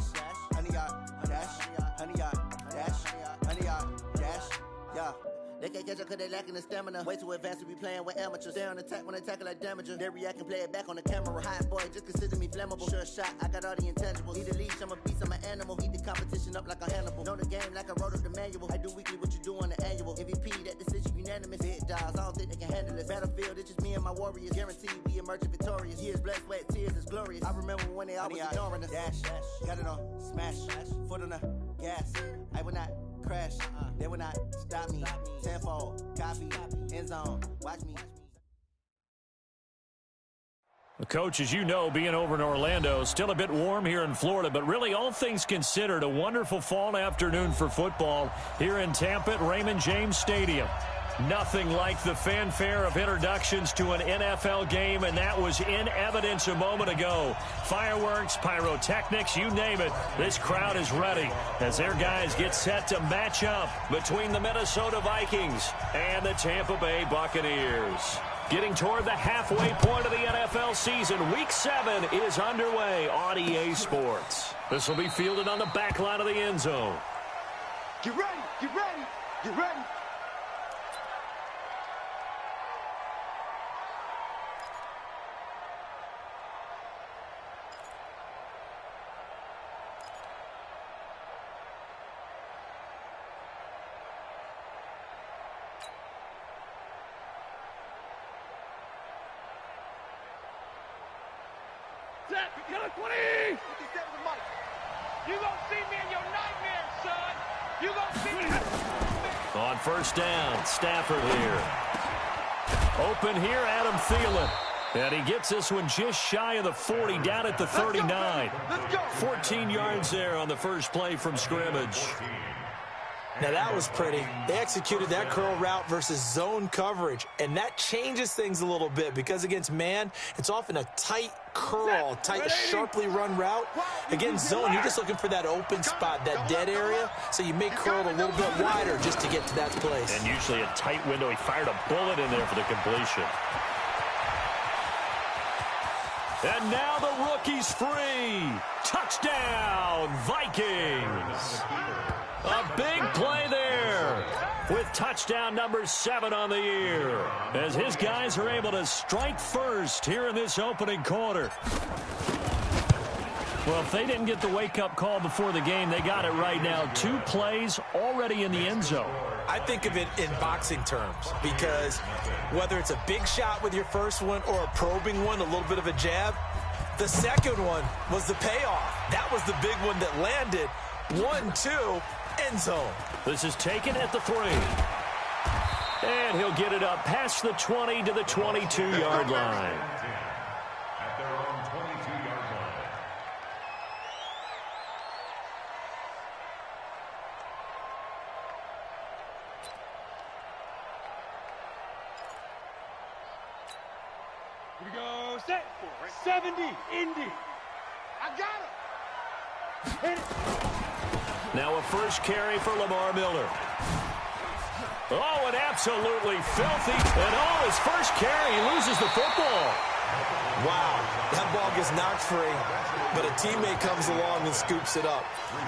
100 yard dash, 100 yard dash, 100 yard dash, yeah. They can't catch up cause they lacking the stamina. Way too advanced to be playing with amateurs. Stay on attack when they tackle like damager. They react and play it back on the camera. Hot boy, just consider me flammable. Sure shot, I got all the intangibles. Need a leash, I'm a beast, I'm an animal. Eat the competition up like a Hannibal. Know the game like I wrote up the manual. I do weekly what you do on the annual. MVP, that decision unanimous. Big dials, I don't think they can handle it. Battlefield, it's just me and my warriors. Guaranteed we emerge victorious. Years, blood, sweat, tears, it's glorious. I remember when they always ignoring us. Dash, got it on, smash, foot on the gas. I will not crash, they will not stop me. Tenfold, copy, end zone, watch me. Coach, as you know, being over in Orlando, still a bit warm here in Florida, but really all things considered, a wonderful fall afternoon for football here in Tampa at Raymond James Stadium. Nothing like the fanfare of introductions to an NFL game, and that was in evidence a moment ago. Fireworks, pyrotechnics, you name it. This crowd is ready as their guys get set to match up between the Minnesota Vikings and the Tampa Bay Buccaneers. Getting toward the halfway point of the NFL season, Week 7 is underway on EA Sports. This will be fielded on the back line of the end zone. Get ready, get ready, get ready. Killer 20! You gonna see me in your nightmares, son! You gonna see me! On first down, Stafford here. Open here, Adam Thielen. And he gets this one just shy of the 40, down at the 39. 14 yards there on the first play from scrimmage. Now that was pretty. They executed that curl route versus zone coverage, and that changes things a little bit because against man, it's often a tight curl, tight, sharply run route. Against zone, you're just looking for that open spot, that dead area, so you may curl it a little bit wider just to get to that place. And usually a tight window. He fired a bullet in there for the completion. And now the rookie's free. Touchdown, Vikings. A big play there with touchdown number 7 on the year as his guys are able to strike first here in this opening quarter. Well, if they didn't get the wake-up call before the game, they got it right now. 2 plays already in the end zone. I think of it in boxing terms because whether it's a big shot with your first one or a probing one, a little bit of a jab, the second one was the payoff. That was the big one that landed. 1-2. End zone. This is taken at the 3. And he'll get it up past the 20 to the 22-yard line. At their own 22-yard line. Here we go, set. 70, Indy. I got him. Hit it. Now a first carry for Lamar Miller. Oh, and absolutely filthy. And oh, his first carry, he loses the football. Wow, that ball gets knocked free, but a teammate comes along and scoops it up.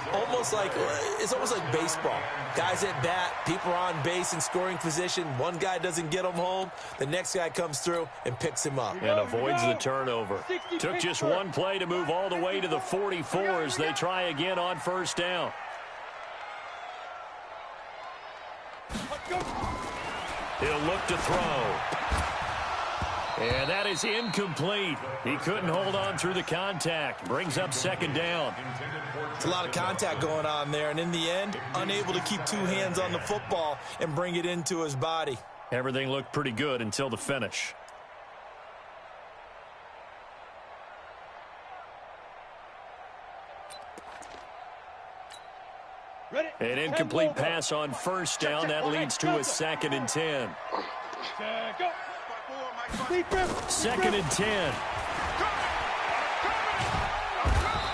It's almost like baseball. Guys at bat, people are on base in scoring position. One guy doesn't get him home. The next guy comes through and picks him up. And avoids the turnover. Took just one play to move all the way to the 44 as they try again on first down. He'll look to throw. And that is incomplete. He couldn't hold on through the contact. Brings up second down. It's a lot of contact going on there, and in the end, unable to keep 2 hands on the football and bring it into his body. Everything looked pretty good until the finish. An incomplete pass on first down. That leads to a 2nd and 10. Go. 2nd and 10.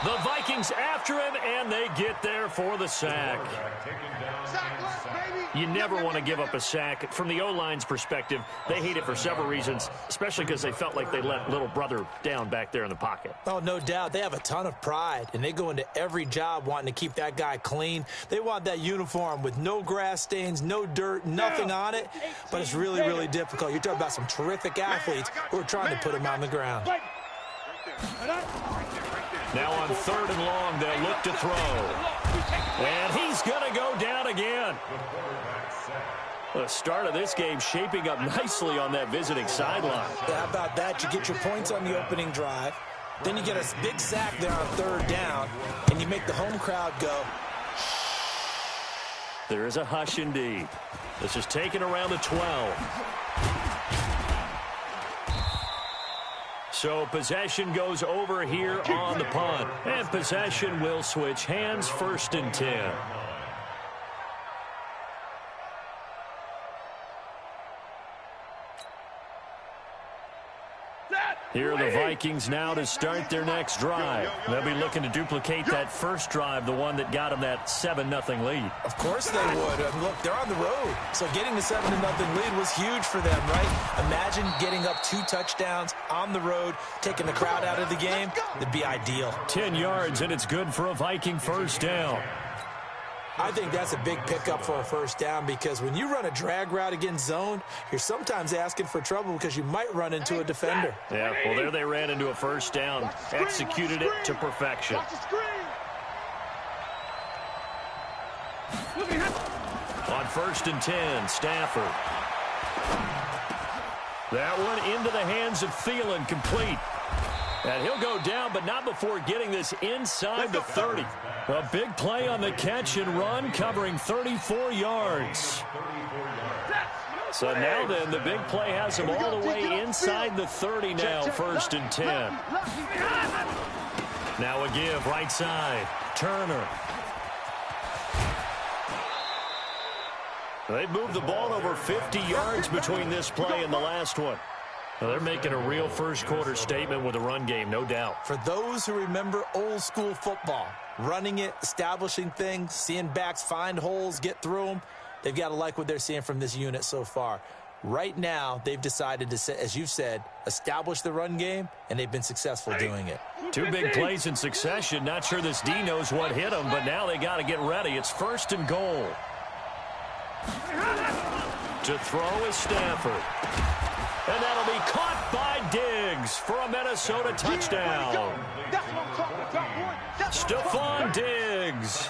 The Vikings after him, and they get there for the sack. You never want to give up a sack. From the O-line's perspective, they hate it for several reasons, especially because they felt like they let little brother down back there in the pocket. Oh, no doubt. They have a ton of pride, and they go into every job wanting to keep that guy clean. They want that uniform with no grass stains, no dirt, nothing on it, but it's really, really difficult. You're talking about some terrific athletes who are trying to put him on the ground. Now on 3rd and long, they'll look to throw. And he's going to go down again. The start of this game shaping up nicely on that visiting sideline. Yeah, how about that? You get your points on the opening drive. Then you get a big sack there on 3rd down, and you make the home crowd go. There is a hush indeed. This is taken around the 12. So possession goes over here on the punt. And possession will switch hands, 1st and 10. Here are the Vikings now to start their next drive. They'll be looking to duplicate that first drive, the one that got them that 7-0 lead. Of course they would. Look, they're on the road. So getting the 7-0 lead was huge for them, right? Imagine getting up 2 touchdowns on the road, taking the crowd out of the game. That'd be ideal. 10 yards, and it's good for a Viking first down. I think that's a big pickup for a first down because when you run a drag route against zone, you're sometimes asking for trouble because you might run into a defender. Yeah, well, there they ran into a first down, executed it to perfection. On 1st and 10, Stafford. That one into the hands of Thielen, complete. And he'll go down, but not before getting this inside the 30. A big play on the catch and run, covering 34 yards. So now then, the big play has him all the way inside the 30 now, 1st and 10. Now a give, right side, Turner. They've moved the ball over 50 yards between this play and the last one. Well, they're making a real first-quarter statement with a run game, no doubt. For those who remember old-school football, running it, establishing things, seeing backs find holes, get through them, they've got to like what they're seeing from this unit so far. Right now, they've decided to, as you said, establish the run game, and they've been successful doing it. 2 big plays in succession. Not sure this D knows what hit him, but now they got to get ready. It's 1st and goal. To throw is Stafford. And that'll be caught by Diggs for a Minnesota touchdown. Stephon Diggs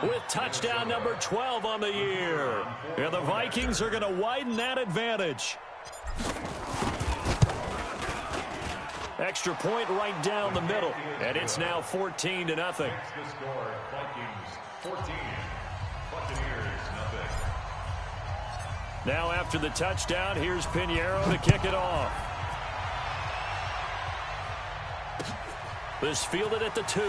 with touchdown number 12 on the year. And the Vikings are going to widen that advantage. Extra point right down the middle. And it's now 14-0. Vikings 14, Buccaneers 0. Now after the touchdown, here's Pinheiro to kick it off. This fielded at the 2.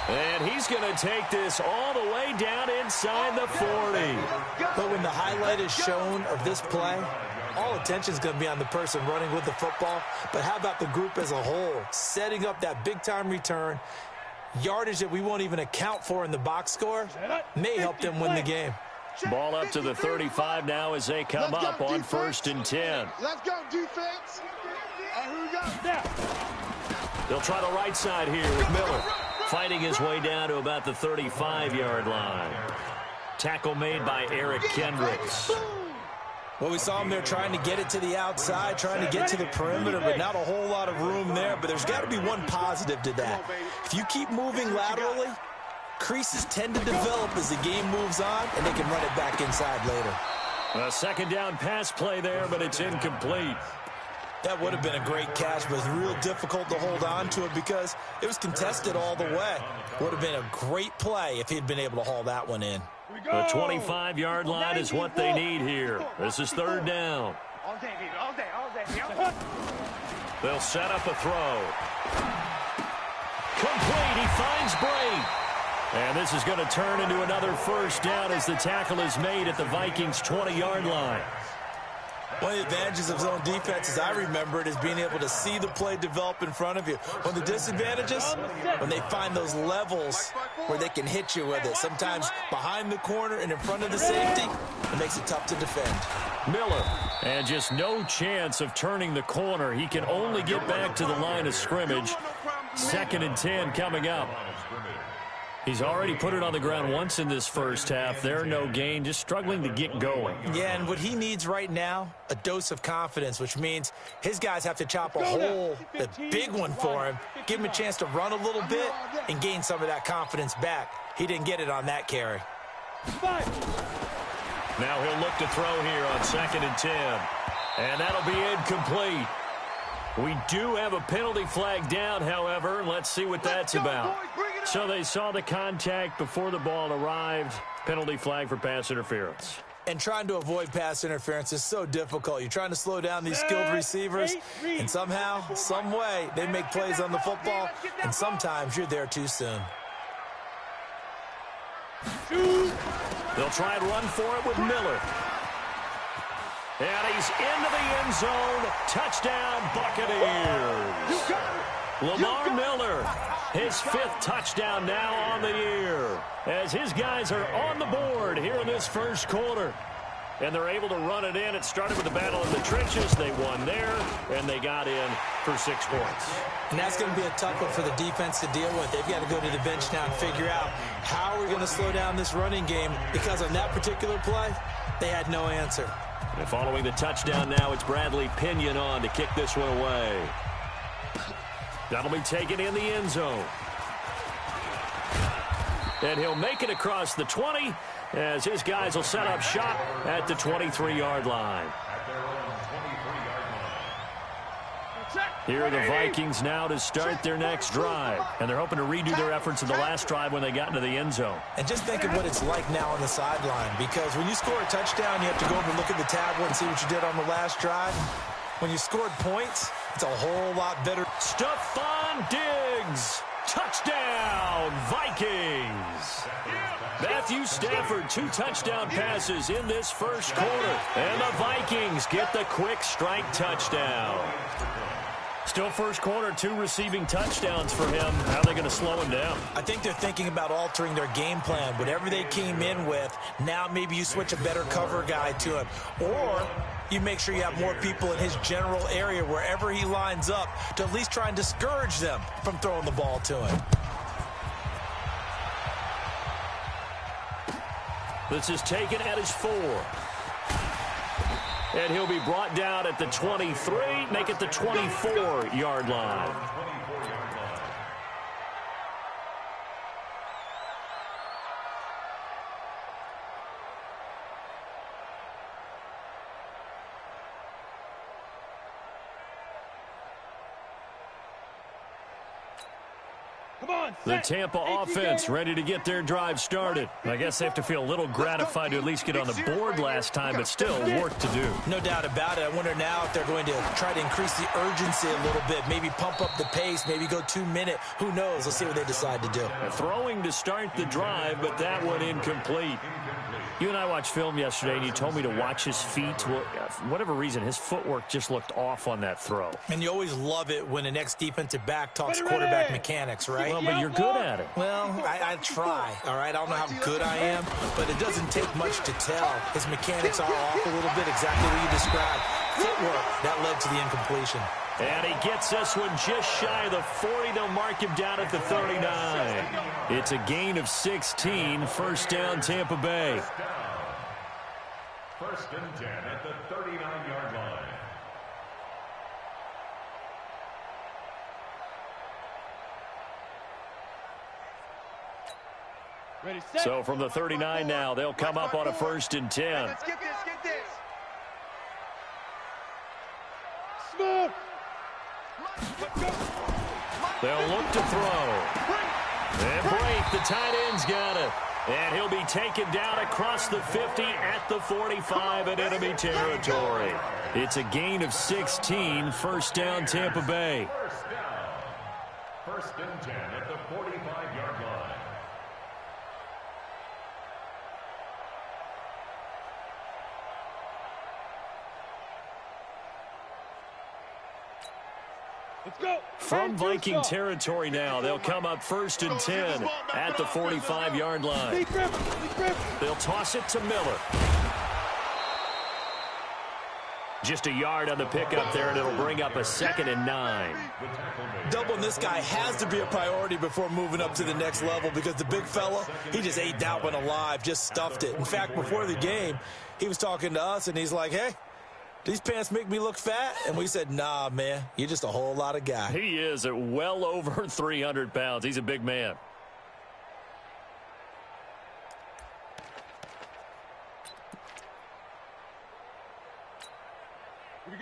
And he's going to take this all the way down inside the 40. But when the highlight is shown of this play, all attention is going to be on the person running with the football. But how about the group as a whole? Setting up that big-time return, yardage that we won't even account for in the box score, may help them win the game. Ball up to the 35 now as they come up on 1st and 10. Let's go, defense. Here we go. Now. They'll try the right side here with Miller. Fighting his way down to about the 35-yard line. Tackle made by Eric Kendricks. Well, we saw him there trying to get it to the outside, trying to get to the perimeter, but not a whole lot of room there. But there's got to be one positive to that. If you keep moving laterally, creases tend to develop as the game moves on, and they can run it back inside later. A second down pass play there, but it's incomplete. That would have been a great catch, but it's real difficult to hold on to it because it was contested all the way. Would have been a great play if he'd been able to haul that one in. The 25-yard line is what they need here. This is 3rd down. All day, baby. All day, all day. They'll set up a throw. Complete. He finds Bray. And this is going to turn into another first down as the tackle is made at the Vikings' 20-yard line. One of the advantages of zone defense, as I remember it, is being able to see the play develop in front of you. One of the disadvantages, when they find those levels where they can hit you with it. Sometimes behind the corner and in front of the safety, it makes it tough to defend. Miller, and just no chance of turning the corner. He can only get back to the line of scrimmage. 2nd and 10 coming up. He's already put it on the ground once in this first half. There, no gain, just struggling to get going. Yeah, and what he needs right now, a dose of confidence, which means his guys have to chop a hole, a big one for him, give him a chance to run a little bit and gain some of that confidence back. He didn't get it on that carry. Now he'll look to throw here on 2nd and 10. And that'll be incomplete. We do have a penalty flag down, however. Let's see what that's about. So they saw the contact before the ball arrived. Penalty flag for pass interference. And trying to avoid pass interference is so difficult. You're trying to slow down these skilled receivers, and somehow, some way, they make plays on the football, and sometimes you're there too soon. They'll try and run for it with Miller. And he's into the end zone. Touchdown, Buccaneers. Lamar Miller, his 5th touchdown now on the year, as his guys are on the board here in this first quarter. And they're able to run it in. It started with the battle in the trenches. They won there, and they got in for 6 points. And that's going to be a tough one for the defense to deal with. They've got to go to the bench now and figure out how we're going to slow down this running game, because on that particular play, they had no answer. And following the touchdown now, it's Bradley Pinion on to kick this one away. That'll be taken in the end zone. And he'll make it across the 20 as his guys will set up shop at the 23-yard line. Here are the Vikings now to start their next drive. And they're hoping to redo their efforts in the last drive when they got into the end zone. And just think of what it's like now on the sideline, because when you score a touchdown, you have to go over and look at the tablet and see what you did on the last drive. When you scored points, it's a whole lot better. Stephon Diggs. Touchdown, Vikings. Matthew Stafford, 2 touchdown passes in this first quarter. And the Vikings get the quick strike touchdown. Still first quarter, 2 receiving touchdowns for him. How are they going to slow him down? I think they're thinking about altering their game plan. Whatever they came in with, now maybe you switch a better cover guy to him. Or you make sure you have more people in his general area wherever he lines up to at least try and discourage them from throwing the ball to him. This is taken at his 4. And he'll be brought down at the 23, make it the 24-yard line. The Tampa offense ready to get their drive started. I guess they have to feel a little gratified to at least get on the board last time, but still work to do. No doubt about it. I wonder now if they're going to try to increase the urgency a little bit, maybe pump up the pace, maybe go 2-minute. Who knows? Let's see what they decide to do. Throwing to start the drive, but that one incomplete. You and I watched film yesterday, and you told me to watch his feet. Well, for whatever reason, his footwork just looked off on that throw. And you always love it when an ex-defensive back talks quarterback mechanics, right? Well, but you're good at it. Well, I try, all right? I don't know how good I am, but it doesn't take much to tell. His mechanics are off a little bit, exactly what you described. Footwork, that led to the incompletion. And he gets this one just shy of the 40. They'll mark him down at the 39. It's a gain of 16. First down, Tampa Bay. First and 10 at the 39-yard line. So from the 39 now, they'll come up on a first and 10. Let's get this. Smooth. They'll look to throw. And break. The tight end's got it. And he'll be taken down across the 50 at the 45 in enemy territory. It's a gain of 16. First down, Tampa Bay. First down. First and 10 at the 45-yard line. From Viking territory now, they'll come up 1st and 10 at the 45-yard line. They'll toss it to Miller. Just a yard on the pickup there, and it'll bring up a 2nd and 9. Doubling this guy has to be a priority before moving up to the next level, because the big fella, he just ate that one alive, just stuffed it. In fact, before the game, he was talking to us, and he's like, hey, these pants make me look fat? And we said, nah, man, you're just a whole lot of guy. He is at well over 300 pounds. He's a big man.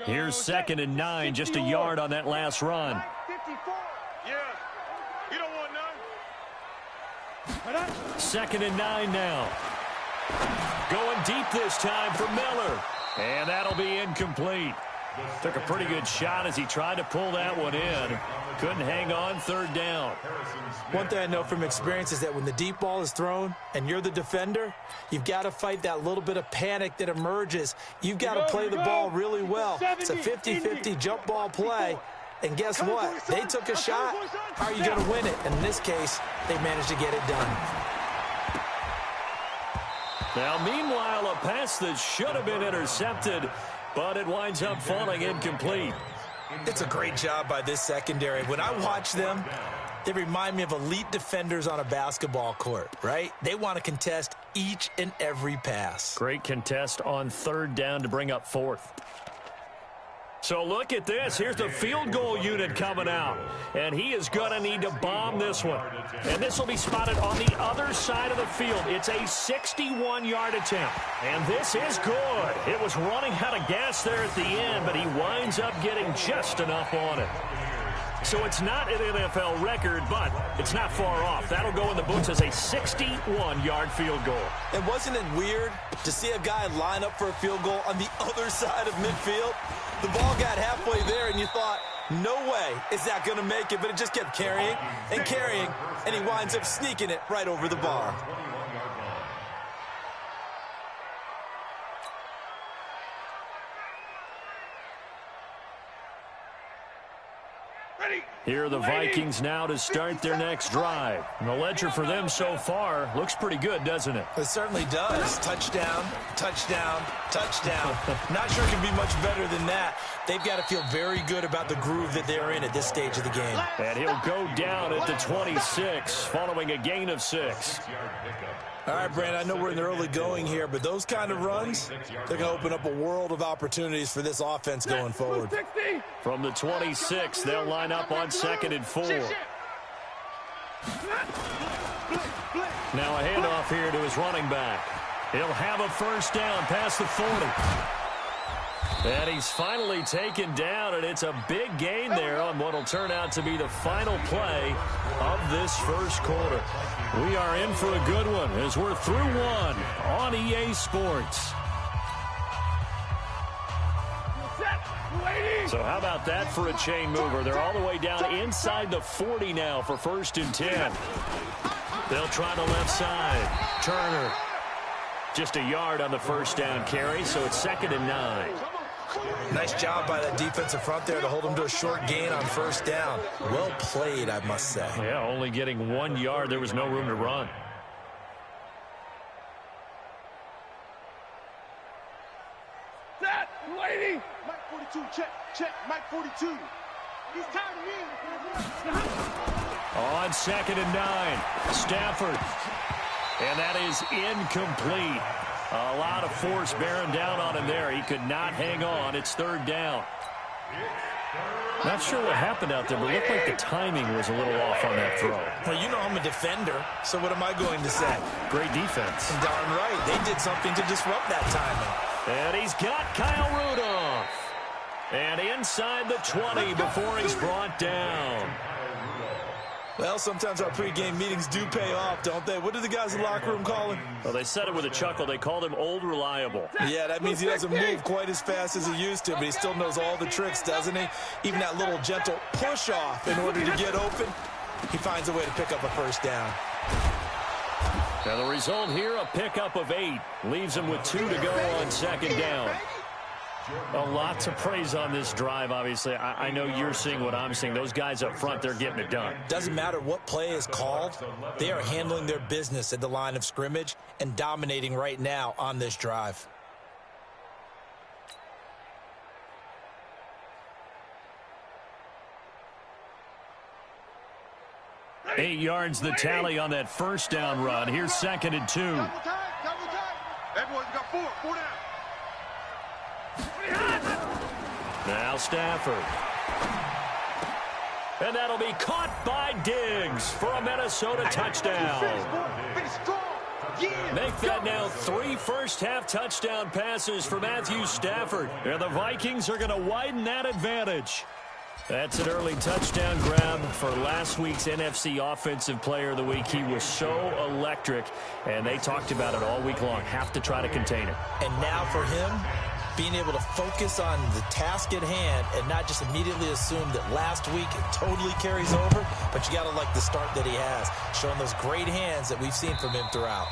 Here's 2nd and 9, just a yard on that last run. 54. Yeah, you don't want none. 2nd and 9 now. Going deep this time for Miller. And that'll be incomplete. Took a pretty good shot as he tried to pull that one in. Couldn't hang on, 3rd down. One thing I know from experience is that when the deep ball is thrown and you're the defender, you've got to fight that little bit of panic that emerges. You've got to play the ball really well. It's a 50-50 jump ball play. And guess what? They took a shot. How are you going to win it? And in this case, they managed to get it done. Now, meanwhile, a pass that should have been intercepted, but it winds up falling incomplete. It's a great job by this secondary. When I watch them, they remind me of elite defenders on a basketball court, right? They want to contest each and every pass. Great contest on 3rd down to bring up 4th. So look at this. Here's the field goal unit coming out. And he is going to need to bomb this one. And this will be spotted on the other side of the field. It's a 61-yard attempt. And this is good. It was running out of gas there at the end, but he winds up getting just enough on it. So it's not an NFL record, but it's not far off. That'll go in the books as a 61-yard field goal. And wasn't it weird to see a guy line up for a field goal on the other side of midfield? The ball got halfway there, and you thought, no way is that going to make it, but it just kept carrying and carrying, and he winds up sneaking it right over the bar. Here are the Vikings now to start their next drive. And the ledger for them so far looks pretty good, doesn't it? It certainly does. Touchdown, touchdown, touchdown. Not sure it can be much better than that. They've got to feel very good about the groove that they're in at this stage of the game. And he'll go down at the 26, following a gain of 6. All right, Brandon, I know we're in the early going here, but those kind of runs, they're going to open up a world of opportunities for this offense going forward. From the 26, they'll line up on 2nd and 4. Now a handoff here to his running back. He'll have a 1st down past the 40. And he's finally taken down, and it's a big gain there on what will turn out to be the final play of this first quarter. We are in for a good one as we're through one on EA Sports. So how about that for a chain mover? They're all the way down inside the 40 now for 1st and 10. They'll try the left side. Turner. Just a yard on the 1st down carry, so it's 2nd and 9. Nice job by that defensive front there to hold him to a short gain on 1st down. Well played, I must say. Yeah, only getting 1 yard. There was no room to run. Set, lady. Mike 42, check, Mike 42. He's tired of me. On 2nd and 9, Stafford. And that is incomplete. A lot of force bearing down on him there. He could not hang on. It's 3rd down. Not sure what happened out there, but it looked like the timing was a little off on that throw. Well, you know I'm a defender, so what am I going to say? Great defense. Darn right. They did something to disrupt that timing. And he's got Kyle Rudolph. And inside the 20 before he's brought down. Well, sometimes our pregame meetings do pay off, don't they? What do the guys in the locker room call him? Well, they said it with a chuckle. They called him Old Reliable. Yeah, that means he doesn't move quite as fast as he used to, but he still knows all the tricks, doesn't he? Even that little gentle push-off in order to get open, he finds a way to pick up a 1st down. Now the result here, a pickup of 8. Leaves him with 2 to go on 2nd down. A lot to praise on this drive, obviously. I know you're seeing what I'm seeing. Those guys up front, they're getting it done. Doesn't matter what play is called. They are handling their business at the line of scrimmage and dominating right now on this drive. Ready. 8 yards the tally on that first down run. Here's 2nd and 2. Double time. Hey, boys, you got 4 down. Now Stafford. And that'll be caught by Diggs for a Minnesota touchdown. Make that now 3 first-half touchdown passes for Matthew Stafford. And the Vikings are going to widen that advantage. That's an early touchdown grab for last week's NFC Offensive Player of the Week. He was so electric, and they talked about it all week long. Have to try to contain it. And now for him, being able to focus on the task at hand and not just immediately assume that last week it totally carries over, but you got to like the start that he has, showing those great hands that we've seen from him throughout.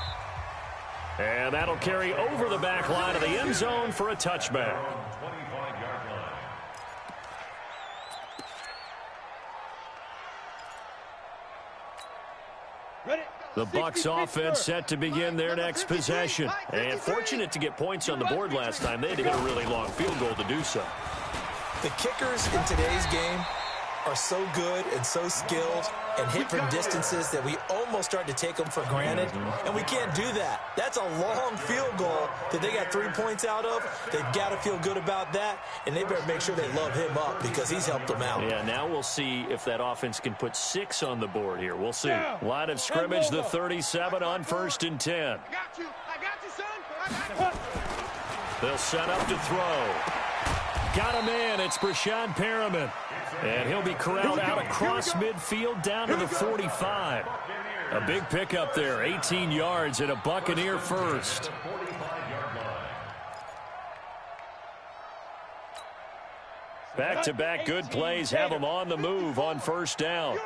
And that'll carry over the back line of the end zone for a touchback. The Bucs offense set to begin their next possession. And fortunate to get points on the board last time. They had to hit a really long field goal to do so. The kickers in today's game are so good and so skilled and hit from distances that we almost start to take them for granted. And we can't do that. That's a long field goal that they got 3 points out of. They've got to feel good about that, and they better make sure they love him up because he's helped them out. Yeah, now we'll see if that offense can put 6 on the board here. We'll see. Line of scrimmage, the 37 on 1st and 10. I got you, son. I got you. They'll set up to throw. Got a man. It's Brashad Perriman. And he'll be corralled out across midfield down to the 45. A big pickup there, 18 yards and a Buccaneer first. Back-to-back good plays have them on the move on first down.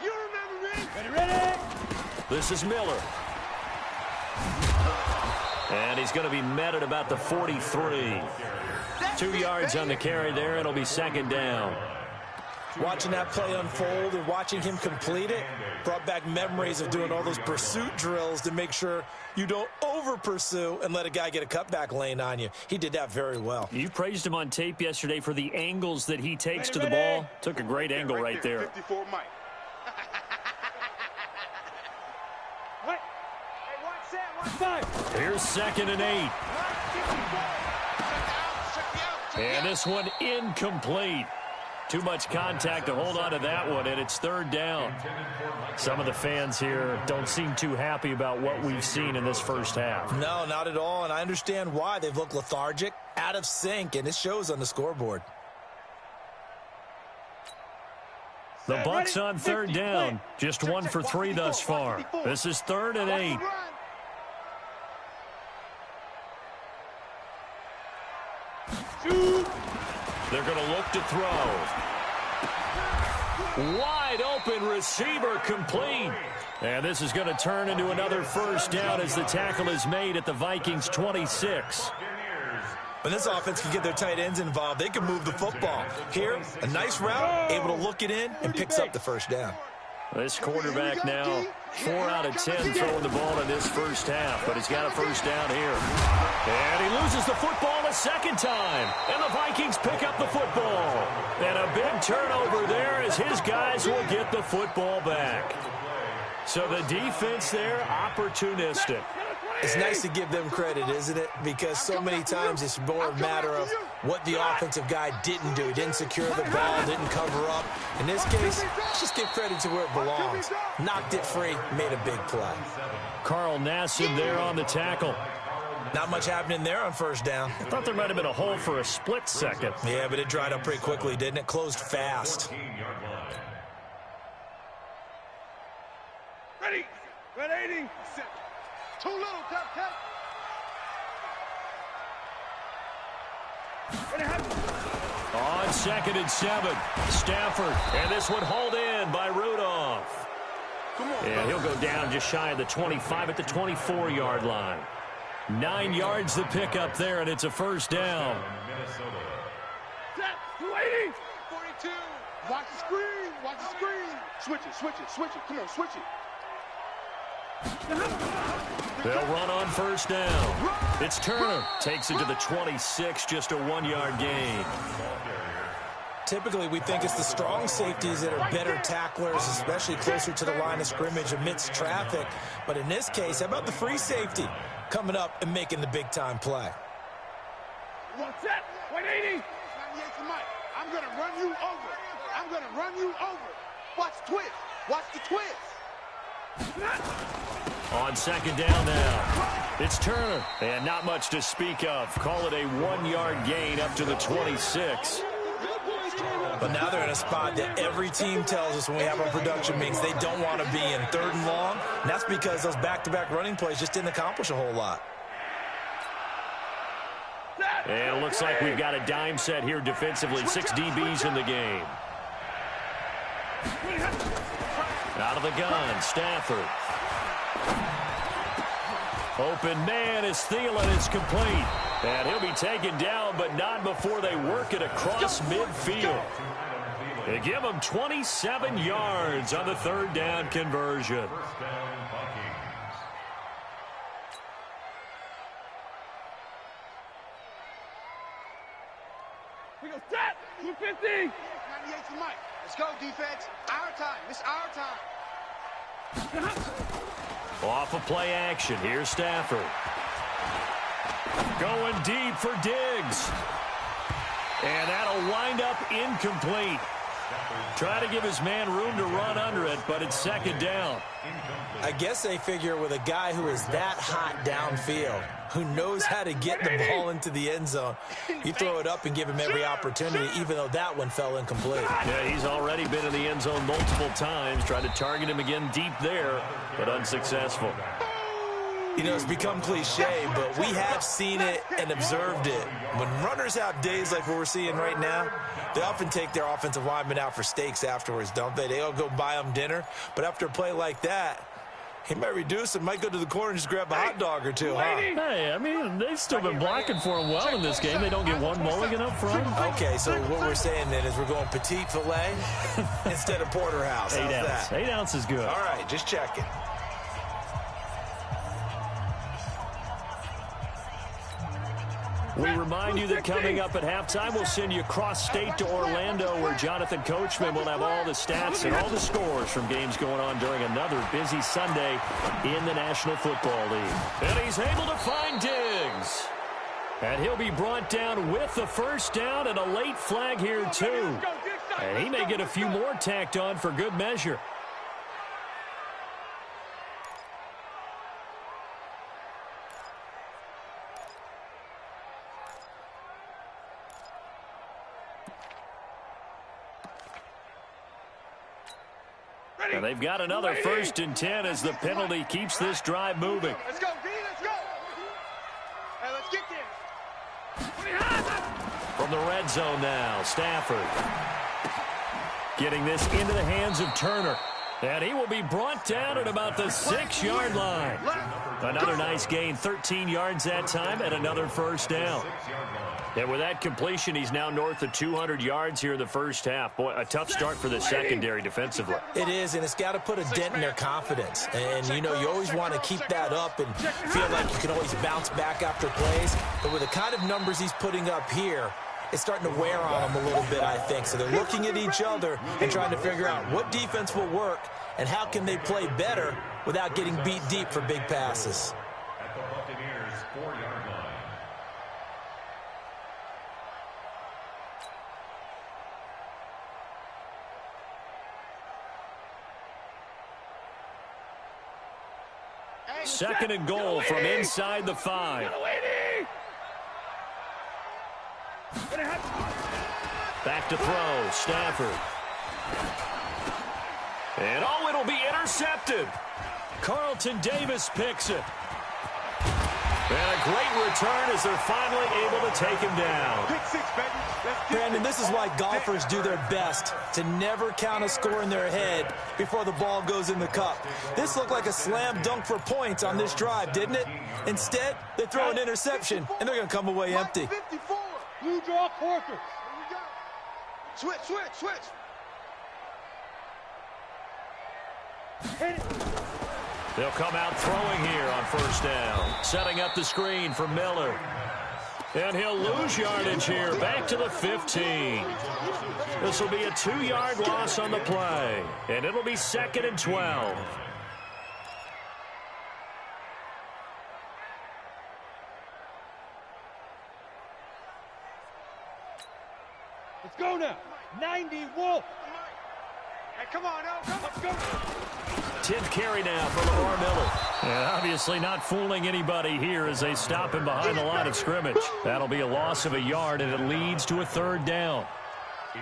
You remember me. Ready. This is Miller. And he's going to be met at about the 43. 2 yards on the carry there. It'll be 2nd down. Watching that play unfold and watching him complete it brought back memories of doing all those pursuit drills to make sure you don't over-pursue and let a guy get a cutback lane on you. He did that very well. You praised him on tape yesterday for the angles that he takes to the ball. Took a great angle right there. 54 Mike. Here's 2nd and 8. And this one incomplete. Too much contact to hold on to that one, and it's 3rd down. Some of the fans here don't seem too happy about what we've seen in this first half. No, not at all, and I understand why. They've looked lethargic, out of sync, and it shows on the scoreboard. The Bucs on 3rd down. Just 1 for 3 thus far. This is 3rd and 8. They're going to look to throw. Wide open receiver complete. And this is going to turn into another first down as the tackle is made at the Vikings 26. When this offense can get their tight ends involved, they can move the football. Here, a nice route, able to look it in, and picks up the first down. This quarterback now 4 out of 10 throwing the ball in this first half, but he's got a first down here. And he loses the football a second time, and the Vikings pick up the football. And a big turnover there as his guys will get the football back. So the defense there, opportunistic. It's nice to give them credit, isn't it? Because so many times it's more a matter of what the offensive guy didn't do. He didn't secure the ball, didn't cover up. In this case, let's just give credit to where it belongs. Knocked it free, made a big play. Carl Nassib there on the tackle. Not much happening there on first down. I thought there might have been a hole for a split second. Yeah, but it dried up pretty quickly, didn't it? Closed fast. Ready. 80. Too little, tap. On 2nd and 7, Stafford, and this one hauled in by Rudolph. Come on. And he'll go down just shy of the 25 at the 24-yard line. 9 yards the pick up there, and it's a first down. Set. 280. 42. Watch the screen. Watch the screen. Switch it. Switch it. Switch it. Come on, switch it. They'll run on first down. It's Turner. Takes it to the 26, just a 1-yard gain. Typically, we think it's the strong safeties that are better tacklers, especially closer to the line of scrimmage amidst traffic. But in this case, how about the free safety coming up and making the big-time play? One set. 180. 98 to Mike. I'm going to run you over. I'm going to run you over. Watch the twist. Watch the twist. On second down now, it's Turner, and not much to speak of. Call it a 1-yard gain up to the 26. But now they're in a spot that every team tells us when we have our production meetings they don't want to be in, 3rd and long. And that's because those back-to-back running plays just didn't accomplish a whole lot. And it looks like we've got a dime set here defensively. 6 DBs in the game. Out of the gun, Stafford. Open man is Thielen. It's complete. And he'll be taken down, but not before they work it across midfield. They give him 27 yards on the 3rd down conversion. First down, Vikings. We go set. 250. 98 to Mike. Let's go, defense. Our time. It's our time. Off of play action. Here's Stafford. Going deep for Diggs. And that'll wind up incomplete. Try to give his man room to run under it, but it's 2nd down. I guess they figure with a guy who is that hot downfield, who knows how to get the ball into the end zone, you throw it up and give him every opportunity, even though that one fell incomplete. Yeah, he's already been in the end zone multiple times. Tried to target him again deep there, but unsuccessful. You know, it's become cliche, but we have seen it and observed it. When runners have days like what we're seeing right now, they often take their offensive linemen out for steaks afterwards, don't they? They all go buy them dinner. But after a play like that, he might reduce it, might go to the corner and just grab a hot dog or two, huh? Hey, I mean, they've still been blocking for him well in this game. They don't get one mulligan up front. Okay, so what we're saying then is we're going petite filet instead of porterhouse. How's 8 ounce. that? 8 ounce is good. All right, just checking. We remind you that coming up at halftime, we'll send you cross-state to Orlando, where Jonathan Coachman will have all the stats and all the scores from games going on during another busy Sunday in the National Football League. And he's able to find Diggs. And he'll be brought down with the first down and a late flag here, too. And he may get a few more tacked on for good measure. And they've got another 1st and 10 as the penalty keeps this drive moving. Let's go, D. Let's go. Hey, let's get there. From the red zone now, Stafford. Getting this into the hands of Turner. And he will be brought down at about the 6-yard line. Another nice gain, 13 yards that time, and another first down. And with that completion, he's now north of 200 yards here in the first half. Boy, a tough start for the secondary defensively. It is, and it's got to put a dent in their confidence. And, you know, you always want to keep that up and feel like you can always bounce back after plays. But with the kind of numbers he's putting up here, it's starting to wear on them a little bit, I think. So they're looking at each other and trying to figure out what defense will work and how can they play better without getting beat deep for big passes. At the Buccaneers' 4-yard line. Second and goal from inside the 5. Back to throw, Stafford. And oh, it'll be intercepted. Carlton Davis picks it. And a great return as they're finally able to take him down. Pick 6, baby. Let's get Brandon, this is why golfers do their best to never count a score in their head before the ball goes in the cup. This looked like a slam dunk for points on this drive, didn't it? Instead, they throw an interception, and they're going to come away empty. 54. Blue draw Corkers. Here we go. Switch. Hit it. They'll come out throwing here on first down. Setting up the screen for Miller. And he'll lose yardage here, back to the 15. This will be a 2-yard loss on the play, and it'll be 2nd and 12. Let's go now. 90 Wolf. Hey, come on, now. Let's go. 10th carry now for Lamar Miller. And obviously not fooling anybody here as they stop him behind the line of scrimmage. That'll be a loss of a yard, and it leads to a 3rd down.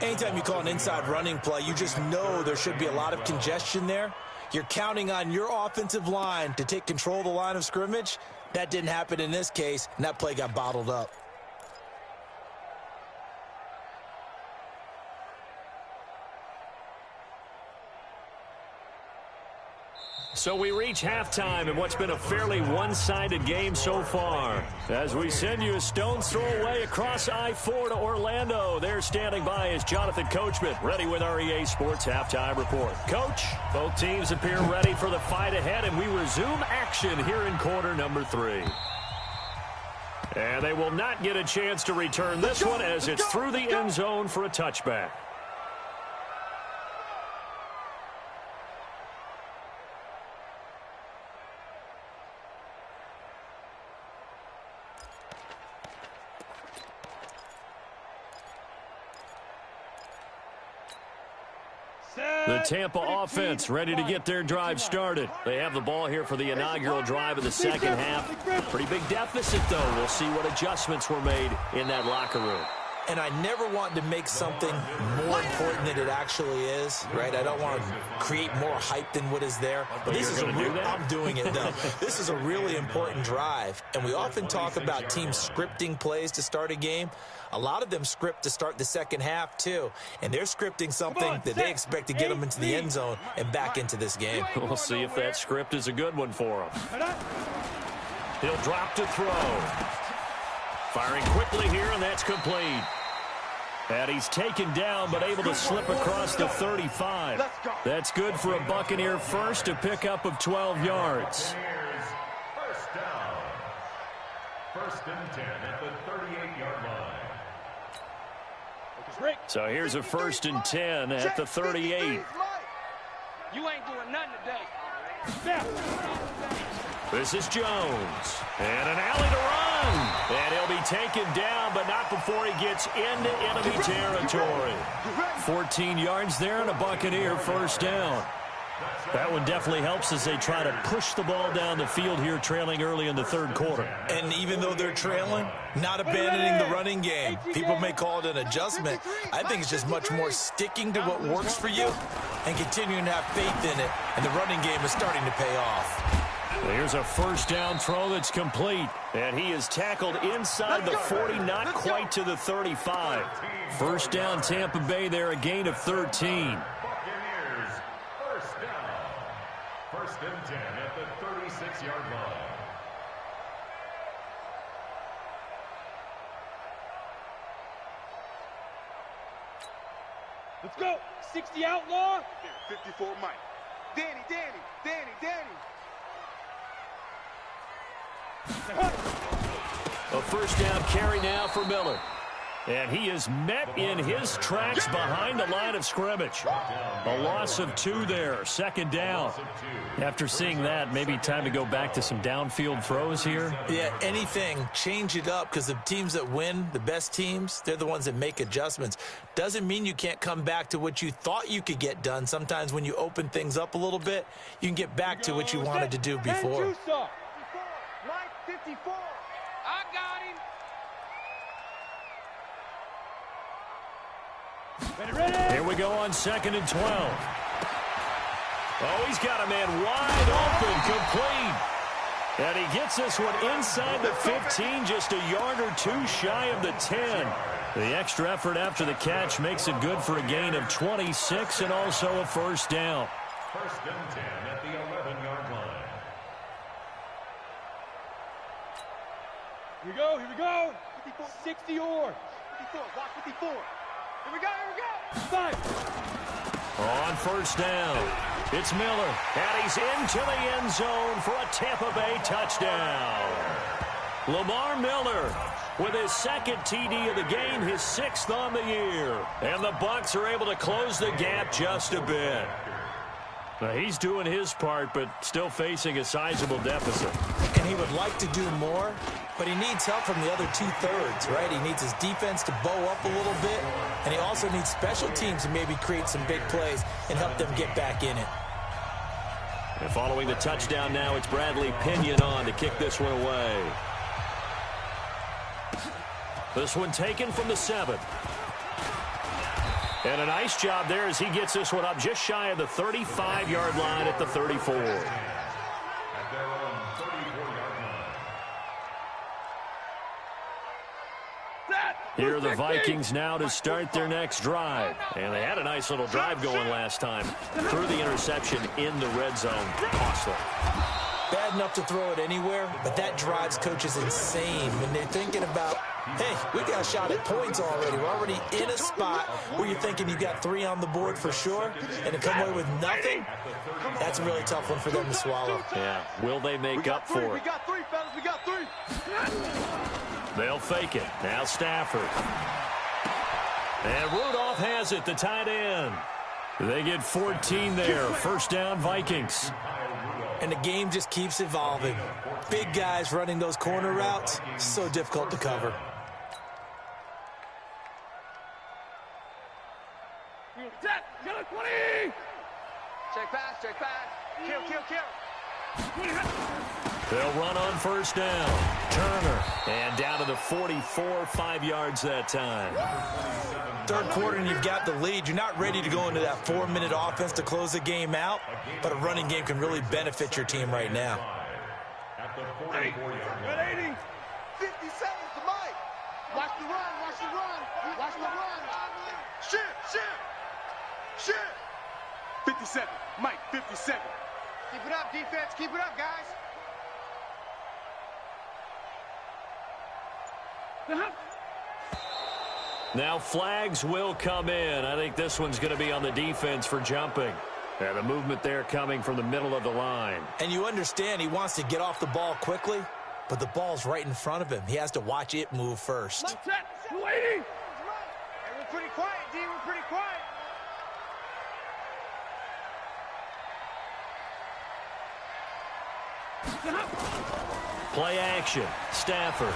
Anytime you call an inside running play, you just know there should be a lot of congestion there. You're counting on your offensive line to take control of the line of scrimmage. That didn't happen in this case, and that play got bottled up. So we reach halftime in what's been a fairly one-sided game so far. As we send you a stone's throw away across I-4 to Orlando. There standing by is Jonathan Coachman, ready with our EA Sports Halftime Report. Coach, both teams appear ready for the fight ahead, and we resume action here in quarter number 3. And they will not get a chance to return this one as it's through the end zone for a touchback. The Tampa offense ready to get their drive started. They have the ball here for the inaugural drive of the second half. Pretty big deficit, though. We'll see what adjustments were made in that locker room. And I never want to make something more important than it actually is, right? I don't want to create more hype than what is there. But this is I'm doing it, though. This is a really important drive. And we often talk about teams scripting plays to start a game. A lot of them script to start the second half, too. And they're scripting something that they expect to get them into the end zone and back into this game. We'll see if that script is a good one for him. He'll drop to throw. Firing quickly here, and that's complete. And he's taken down, but able to slip across the 35. That's good for a Buccaneer first, a pickup of 12 yards. First down. 1st and 10 at the 38-yard line. So here's a 1st and 10 at the 38. You ain't doing nothing today. This is Jones. And an alley to run. And he'll be taken down, but not before he gets into enemy territory. 14 yards there and a Buccaneer first down. That one definitely helps as they try to push the ball down the field here, trailing early in the 3rd quarter. And even though they're trailing, not abandoning the running game. People may call it an adjustment. I think it's just much more sticking to what works for you and continuing to have faith in it. And the running game is starting to pay off. Here's a first down throw that's complete. And he is tackled inside the 40, not quite to the 35. First down Tampa Bay there, a gain of 13. 1st and 10 at the 36-yard line. Let's go. 60 outlaw. 54 Mike. Danny. A first down carry now for Miller. And he is met in his tracks behind the line of scrimmage. A loss of 2 there, 2nd down. After seeing that, maybe time to go back to some downfield throws here. Yeah, anything, change it up, because the teams that win, the best teams, they're the ones that make adjustments. Doesn't mean you can't come back to what you thought you could get done. Sometimes when you open things up a little bit, you can get back to what you wanted to do before. Mike 54. I got him. Ready. Here we go on 2nd and 12. Oh, he's got a man wide open, complete. And he gets this one inside the 15, just a yard or 2 shy of the 10. The extra effort after the catch makes it good for a gain of 26 and also a first down. First and 10 at the 11-yard line. Here we go, here we go. 60 or. 54, watch 54. Here we go, here we go. 5. On first down, it's Miller, and he's into the end zone for a Tampa Bay touchdown. Lamar Miller with his second TD of the game, his 6th on the year. And the Bucs are able to close the gap just a bit. Now, he's doing his part, but still facing a sizable deficit. And he would like to do more, but he needs help from the other 2/3, right? He needs his defense to bow up a little bit, and he also needs special teams to maybe create some big plays and help them get back in it. And following the touchdown now, it's Bradley Pinion on to kick this one away. This one taken from the 7. And a nice job there as he gets this one up just shy of the 35-yard line at the 34. At their own 34-yard line. Here are the Vikings now to start their next drive. And they had a nice little drive going last time. Threw the interception in the red zone. Costly. Bad enough to throw it anywhere, but that drives coaches insane when they're thinking about, hey, we got a shot at points already. We're already in a spot where you're thinking you got 3 on the board for sure, and to come away with nothing, that's a really tough one for them to swallow. Yeah, will they make up for it? We got 3, fellas, we got 3. They'll fake it. Now Stafford. And Rudolph has it, the tight end. They get 14 there. First down, Vikings. And the game just keeps evolving. Big guys running those corner routes, so difficult to cover. Kill it, 20! Check pass, kill, kill, kill. They'll run on first down. Turner. And down to the 44, 5 yards that time. Third quarter and you've got the lead. You're not ready to go into that 4-minute offense to close the game out, but a running game can really benefit your team right now. At the 44-yard line. 80. 50 seconds to Mike. Watch the run, watch the run, watch the run. Shit. 57, Mike, 57. Keep it up, defense, keep it up, guys. Now flags will come in. I think this one's going to be on the defense for jumping. And the movement there coming from the middle of the line. And you understand he wants to get off the ball quickly, but the ball's right in front of him. He has to watch it move first. Set, 280. Hey, we're pretty quiet, D, we're pretty quiet. Play action. Stafford.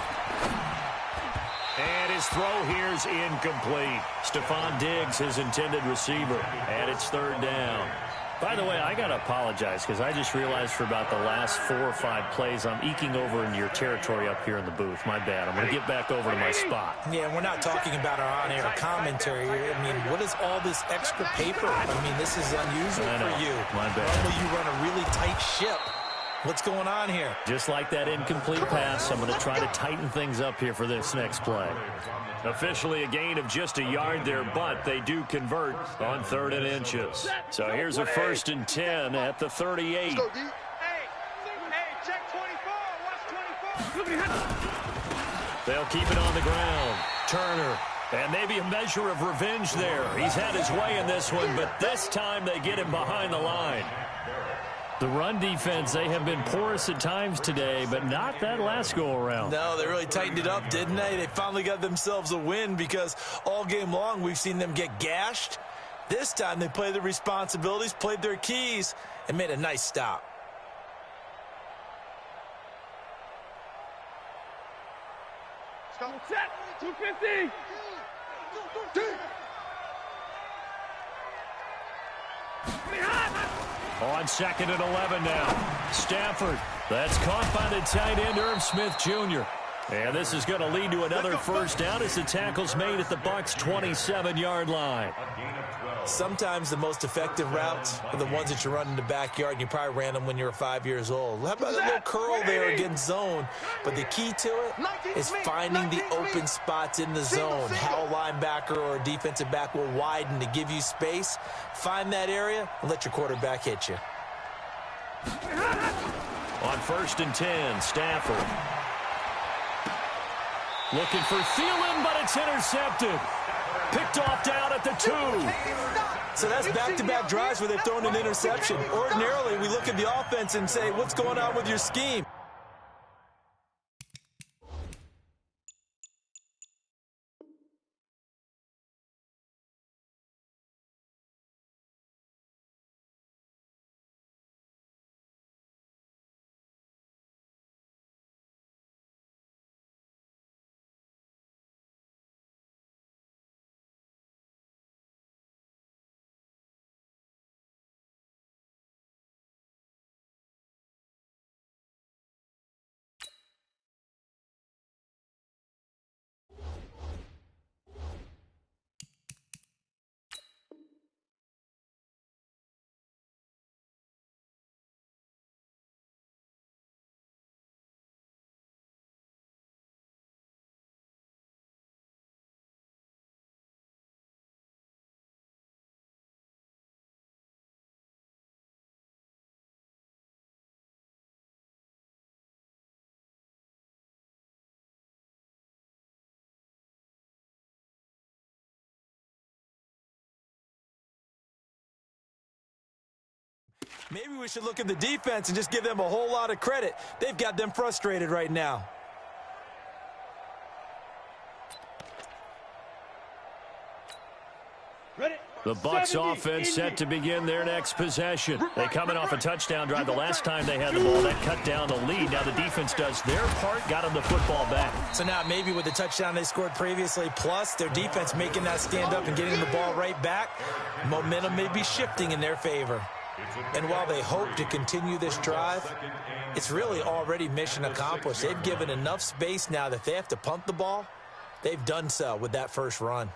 And his throw here's incomplete. Stephon Diggs, his intended receiver. And it's third down. By the way, I got to apologize because I just realized for about the last 4 or 5 plays, I'm eking over into your territory up here in the booth. My bad. I'm going to get back over to my spot. Yeah, we're not talking about our on-air commentary here. I mean, what is all this extra paper? I mean, this is unusual for you. My bad. Normally you run a really tight ship. What's going on here? Just like that incomplete pass, I'm going to try to tighten things up here for this next play. Officially a gain of just a yard there, but they do convert on 3rd and inches. So here's a 1st and 10 at the 38. Hey, check 24. Watch 24. They'll keep it on the ground. Turner. And maybe a measure of revenge there. He's had his way in this one, but this time they get him behind the line. The run defense, they have been porous at times today, but not that last go-around. No, they really tightened it up, didn't they? They finally got themselves a win because all game long we've seen them get gashed. This time they played their responsibilities, played their keys, and made a nice stop. Set, 250. On 2nd and 11 now. Stafford. That's caught by the tight end, Irv Smith Jr. And this is going to lead to another first down as the tackle's made at the Bucs' 27-yard line. A gain of 12. Sometimes the most effective routes are the ones that you run in the backyard, and you probably ran them when you were 5 years old. How about that little curl there against zone? But the key to it is finding the open spots in the zone. How a linebacker or a defensive back will widen to give you space. Find that area and let your quarterback hit you. On 1st and 10, Stafford. Looking for Thielen, but it's intercepted. Picked off down at the 2. So that's back-to-back drives where they've thrown an interception. Ordinarily, we look at the offense and say, what's going on with your scheme? Maybe we should look at the defense and just give them a whole lot of credit. They've got them frustrated right now. The Bucs offense set to begin their next possession. They coming off a touchdown drive. The last time they had the ball, that cut down the lead. Now the defense does their part, got them the football back. So now maybe with the touchdown they scored previously, plus their defense making that stand up and getting the ball right back, momentum may be shifting in their favor. And while they hope to continue this drive, it's really already mission accomplished. They've given enough space now that if they have to punt the ball, they've done so with that first run.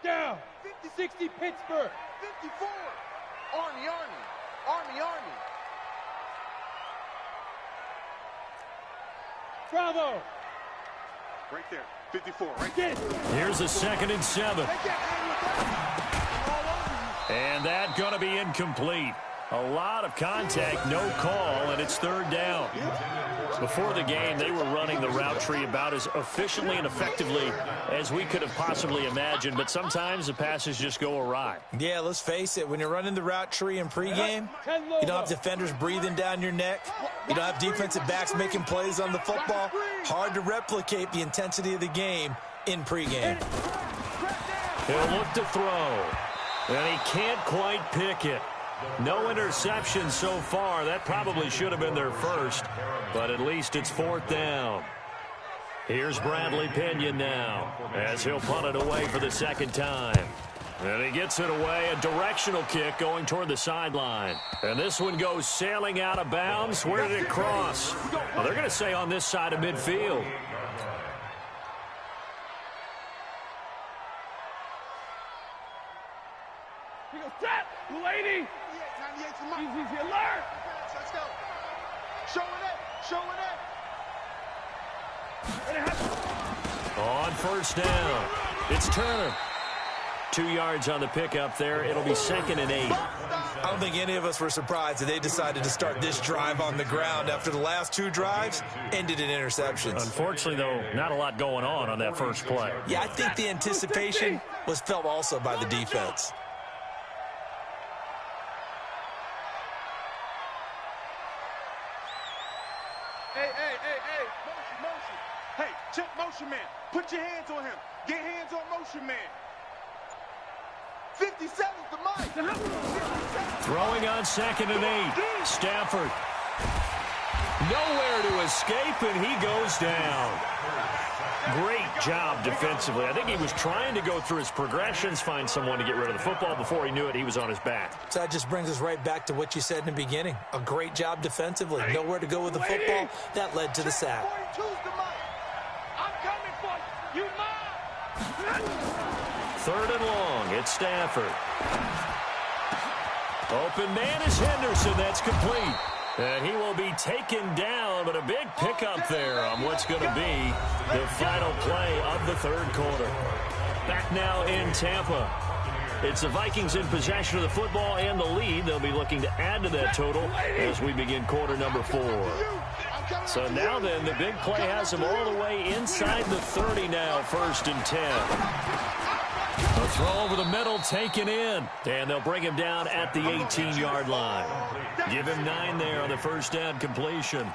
Down. 60 Pittsburgh. 54. Army. Bravo. Right there. 54, right there. Here's a 2nd and 7. And that going to be incomplete. A lot of contact, no call, and it's 3rd down. Before the game, they were running the route tree about as efficiently and effectively as we could have possibly imagined, but sometimes the passes just go awry. Yeah, let's face it, when you're running the route tree in pregame, you don't have defenders breathing down your neck. You don't have defensive backs making plays on the football. Hard to replicate the intensity of the game in pregame. He'll look to throw, and he can't quite pick it. No interception so far. That probably should have been their first, but at least it's 4th down. Here's Bradley Pinion now as he'll punt it away for the 2nd time. And he gets it away, a directional kick going toward the sideline. And this one goes sailing out of bounds. Where did it cross? Well, they're going to say on this side of midfield. He goes, set, lady. Easy alert. Show it. On 1st down, it's Turner. 2 yards on the pickup there. It'll be 2nd and 8. I don't think any of us were surprised that they decided to start this drive on the ground after the last 2 drives ended in interceptions. Unfortunately, though, not a lot going on that first play. Yeah, I think the anticipation was felt also by the defense. Hey. Motion. Hey, check motion man. Put your hands on him. Get hands on motion man. 57's the mic. Throwing on 2nd and 8. Stafford Nowhere to escape, and he goes down. Great job defensively. I think he was trying to go through his progressions, find someone to get rid of the football. Before he knew it, he was on his back. So that just brings us right back to what you said in the beginning. A great job defensively. Nowhere to go with the football. That led to the sack. Third and long. It's Stafford. Open man is Henderson. That's complete. And he will be taken down, but a big pickup there on what's going to be the final play of the third quarter. Back now in Tampa. It's the Vikings in possession of the football and the lead. They'll be looking to add to that total as we begin quarter number 4. So now then, the big play has him all the way inside the 30 now, 1st and 10. A throw over the middle, taken in. And they'll bring him down at the 18-yard line. Give him 9 there on the first down completion.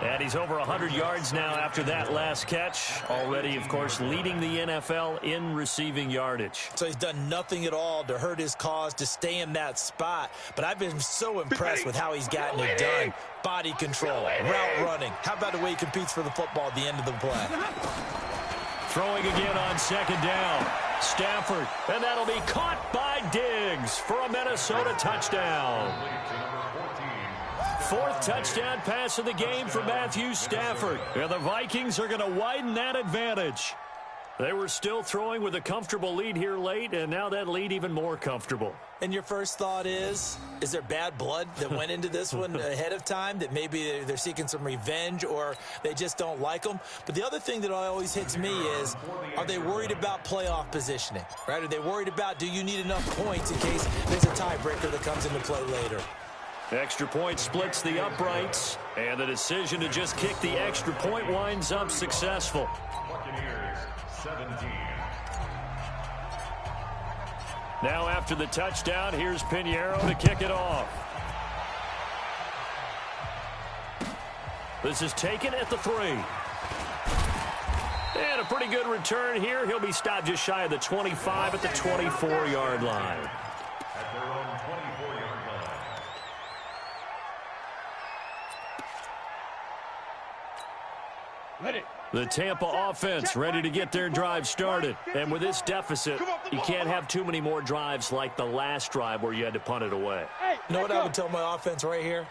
And he's over 100 yards now after that last catch. Already, of course, leading the NFL in receiving yardage. So he's done nothing at all to hurt his cause, to stay in that spot. But I've been so impressed with how he's gotten it done. Body control, route running. How about the way he competes for the football at the end of the play? Throwing again on second down. Stafford, and that'll be caught by Diggs for a Minnesota touchdown. 4th touchdown pass of the game for Matthew Stafford. And the Vikings are going to widen that advantage. They were still throwing with a comfortable lead here late, and now that lead even more comfortable. And your first thought is there bad blood that went into this one ahead of time, that maybe they're seeking some revenge or they just don't like them? But the other thing that always hits me is, are they worried about playoff positioning? Right? Are they worried about, do you need enough points in case there's a tiebreaker that comes into play later? Extra point splits the uprights, and the decision to just kick the extra point winds up successful. 17. Now after the touchdown, here's Pinheiro to kick it off. This is taken at the 3. And a pretty good return here. He'll be stopped just shy of the 25 at the 24-yard line. At their own 24-yard line. The Tampa offense ready to get their drive started. And with this deficit, you can't have too many more drives like the last drive where you had to punt it away. You know what I would tell my offense right here?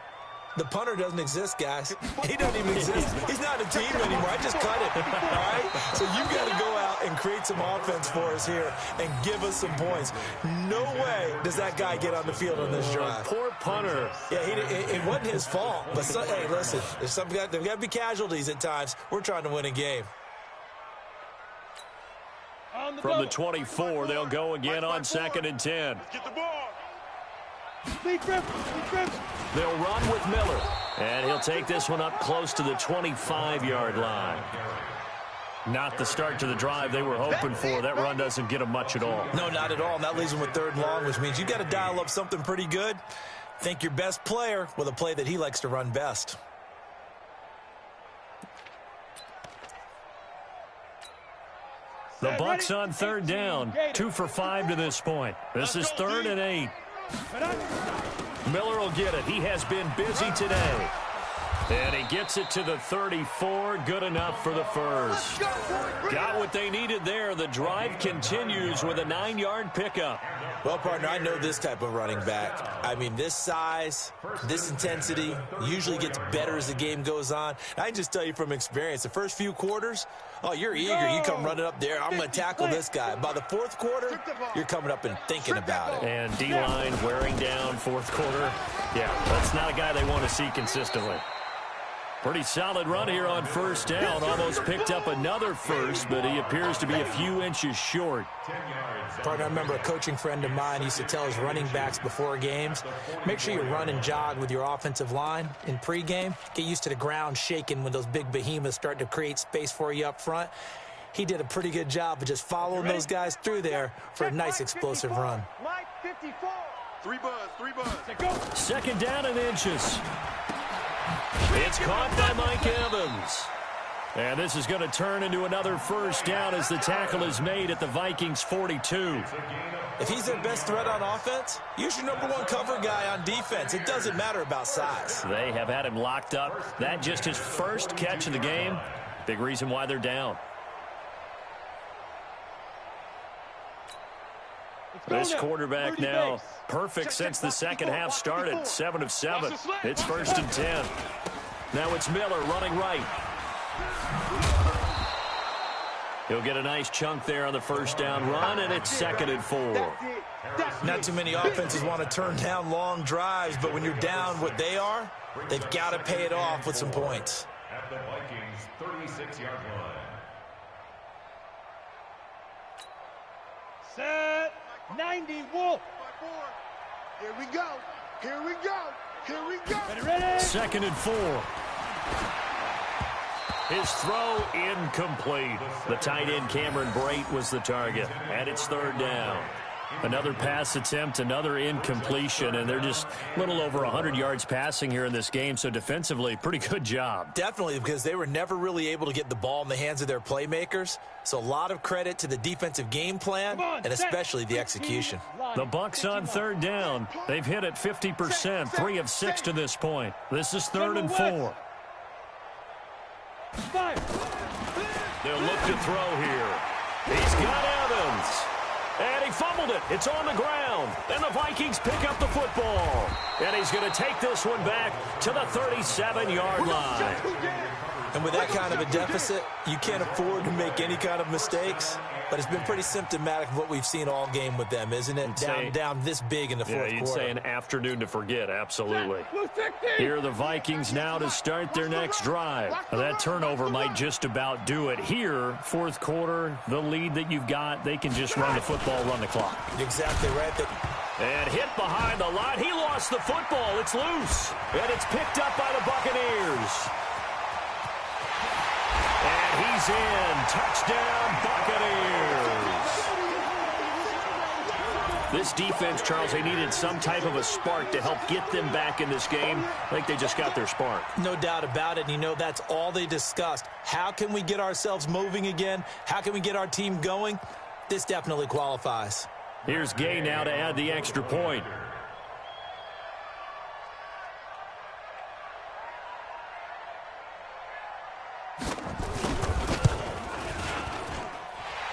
The punter doesn't exist, guys. He doesn't even exist. He's not a team anymore. I just cut it. All right? So you got to go out and create some offense for us here and give us some points. No way does that guy get on the field on this drive. Poor punter. Yeah, it wasn't his fault. But, hey, listen, there's got to be casualties at times. We're trying to win a game. From the 24, they'll go again on 2nd and 10. Get the ball. They'll run with Miller, and he'll take this one up close to the 25-yard line. Not the start to the drive they were hoping for. That run doesn't get them much at all. No, not at all, and that leaves them with 3rd and long, which means you got to dial up something pretty good. Think your best player with a play that he likes to run best. The Bucs on 3rd down, 2 for 5 to this point. This is 3rd and 8. Miller will get it. He has been busy today. And he gets it to the 34. Good enough for the first. Got what they needed there. The drive continues with a 9-yard pickup. Well, partner, I know this type of running back. I mean, this size, this intensity usually gets better as the game goes on. And I can just tell you from experience, the first few quarters, oh, you're eager. You come running up there. I'm going to tackle this guy. By the 4th quarter, you're coming up and thinking about it. And D-line wearing down 4th quarter. Yeah, that's not a guy they want to see consistently. Pretty solid run here on 1st down. Almost picked up another first, but he appears to be a few inches short. Partner, I remember a coaching friend of mine used to tell his running backs before games, make sure you run and jog with your offensive line in pregame. Get used to the ground shaking when those big behemoths start to create space for you up front. He did a pretty good job of just following those guys through there for a nice explosive run. 3 buzz. 2nd down and inches. It's caught by Mike Evans. And this is going to turn into another first down as the tackle is made at the Vikings 42. If he's their best threat on offense, use your #1 cover guy on defense. It doesn't matter about size. They have had him locked up. That just his first catch of the game. Big reason why they're down. This quarterback now perfect since the second half started. 7 of 7. It's 1st and 10. Now it's Miller running right. He'll get a nice chunk there on the first down run, and it's 2nd and 4. Not too many offenses want to turn down long drives, but when you're down what they are, they've got to pay it off with some points. At the Vikings' 36-yard line. Set. 90, Wolf. Here we go. Here we go. Here we go. Ready. 2nd and 4. His throw incomplete. The tight end Cameron Brate was the target, and it's 3rd down. Another pass attempt, another incompletion, and they're just a little over 100 yards passing here in this game, so defensively, pretty good job. Definitely, because they were never really able to get the ball in the hands of their playmakers, so a lot of credit to the defensive game plan and especially the execution. The Bucs on 3rd down. They've hit it 50%, 3 of 6 to this point. This is 3rd and 4. They'll look to throw here. He's got Evans. And he fumbled it. It's on the ground. And the Vikings pick up the football. And he's going to take this one back to the 37-yard line. And with that kind of a deficit, you can't afford to make any kind of mistakes. But it's been pretty symptomatic of what we've seen all game with them, isn't it? Down this big in the fourth quarter. You'd say an afternoon to forget, absolutely. Here are the Vikings now to start their next drive. Now, that turnover might just about do it. Here, fourth quarter, the lead that you've got, they can just run the football, run the clock. Exactly right. And hit behind the line. He lost the football. It's loose. And it's picked up by the Buccaneers. And he's in. Touchdown, Buccaneers. This defense, Charles, they needed some type of a spark to help get them back in this game. I think they just got their spark. No doubt about it. And you know, that's all they discussed. How can we get ourselves moving again? How can we get our team going? This definitely qualifies. Here's Gay now to add the extra point.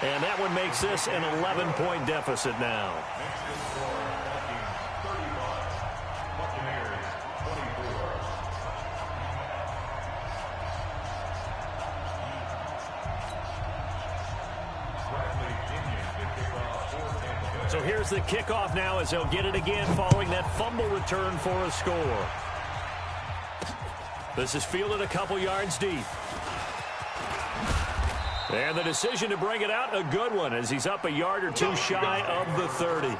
And that one makes this an 11-point deficit now. So here's the kickoff now as they'll get it again following that fumble return for a score. This is fielded a couple yards deep. And the decision to bring it out, a good one, as he's up a yard or two shy of the 30.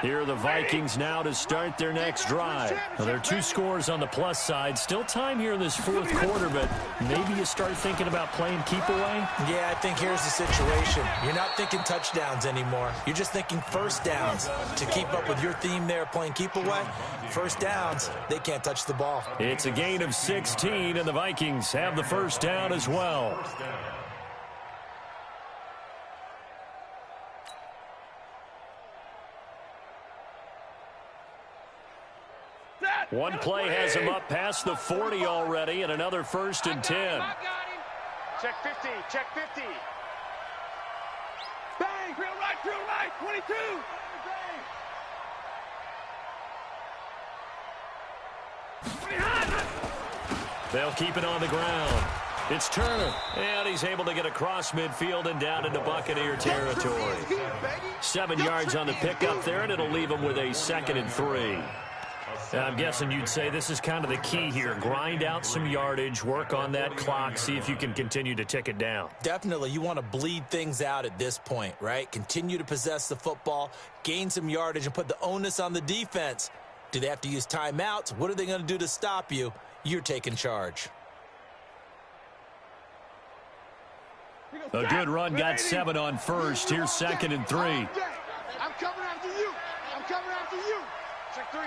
Here are the Vikings now to start their next drive. Now, there are 2 scores on the plus side. Still time here in this fourth quarter, but maybe you start thinking about playing keep away? Yeah, I think here's the situation. You're not thinking touchdowns anymore. You're just thinking first downs. To keep up with your theme there, playing keep away, first downs, they can't touch the ball. It's a gain of 16, and the Vikings have the first down as well. One play has him up past the 40 already, and another 1st and 10. Check 50, check 50. Bang, drill right, 22. They'll keep it on the ground. It's Turner, and he's able to get across midfield and down into Buccaneer territory. 7 yards on the pickup there, and it'll leave him with a 2nd and 3. I'm guessing you'd say this is kind of the key here. Grind out some yardage, work on that clock, see if you can continue to tick it down. Definitely. You want to bleed things out at this point, right? Continue to possess the football, gain some yardage, and put the onus on the defense. Do they have to use timeouts? What are they going to do to stop you? You're taking charge. A good run, got 7 on first. Here's 2nd and 3. I'm coming after you. I'm coming after you. Check three.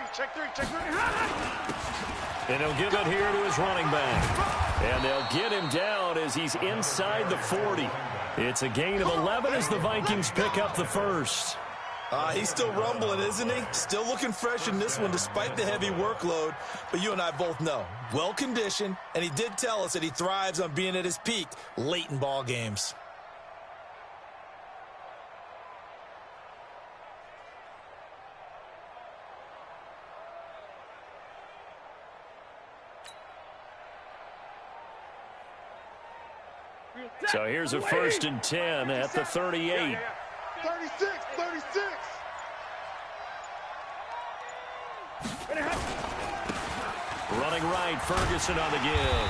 And he'll give it here to his running back. And they'll get him down as he's inside the 40. It's a gain of 11 as the Vikings pick up the first. He's still rumbling, isn't he? Still looking fresh in this one despite the heavy workload. But you and I both know, well-conditioned, and he did tell us that he thrives on being at his peak late in ball games. So here's a 1st and 10 at the 38. 36. Running right, Ferguson on the give.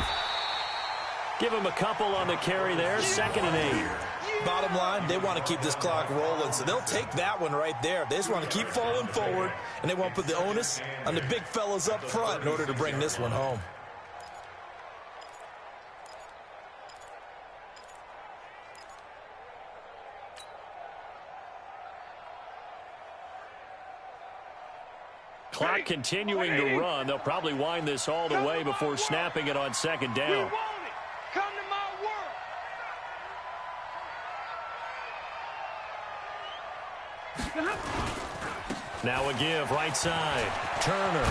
Give him a couple on the carry there, 2nd and 8. Bottom line, they want to keep this clock rolling, so they'll take that one right there. They just want to keep falling forward, and they want to put the onus on the big fellas up front in order to bring this one home. Clock continuing to run. They'll probably wind this all the way before snapping it on 2nd down. Come to my world. Now a give, right side. Turner.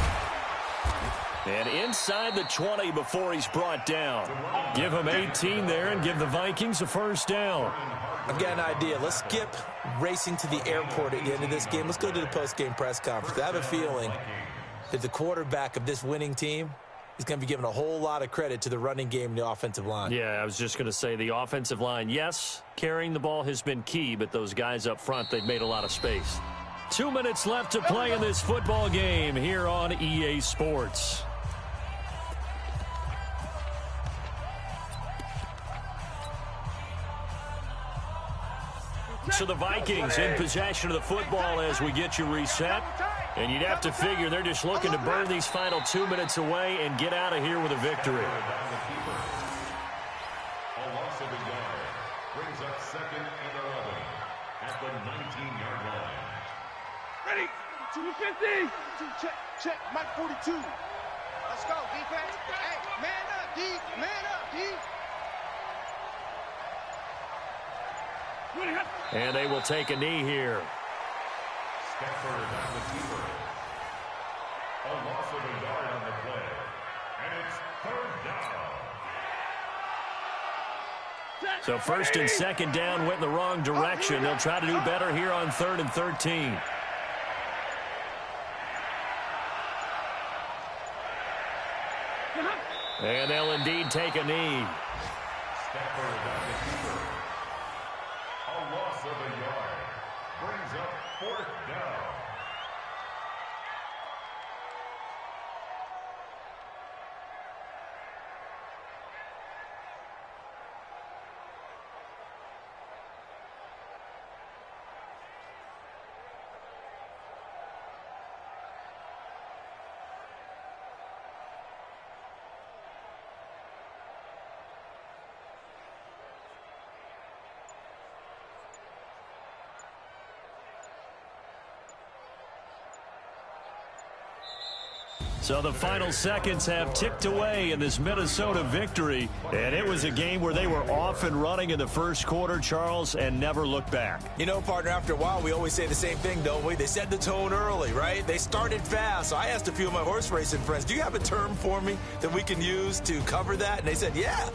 And inside the 20 before he's brought down. Give him 18 there and give the Vikings a 1st down. I've got an idea. Let's skip racing to the airport at the end of this game. Let's go to the post-game press conference. I have a feeling that the quarterback of this winning team is going to be giving a whole lot of credit to the running game and the offensive line. Yeah, I was just going to say the offensive line, yes, carrying the ball has been key, but those guys up front, they've made a lot of space. 2 minutes left to play in this football game here on EA Sports. So the Vikings in possession of the football as we get you reset. And you'd have to figure they're just looking to burn these final 2 minutes away and get out of here with a victory. A loss of a yard brings up 2nd and 11 at the 19-yard line. Ready? 250. Check. Mike 42. Let's go, defense. Hey, man up, D. Man up, D. And they will take a knee here. Stafford on the keeper. A loss of a yard on the play. And it's 3rd down. So 1st and 2nd down went in the wrong direction. They'll try to do better here on 3rd and 13. And they'll indeed take a knee. Stafford on the keeper. A loss of a yard brings up 4th down. So the final seconds have ticked away in this Minnesota victory. And it was a game where they were off and running in the first quarter, Charles, and never looked back. You know, partner, after a while, we always say the same thing, don't we? They set the tone early, right? They started fast. So I asked a few of my horse racing friends, do you have a term for me that we can use to cover that? And they said, yeah,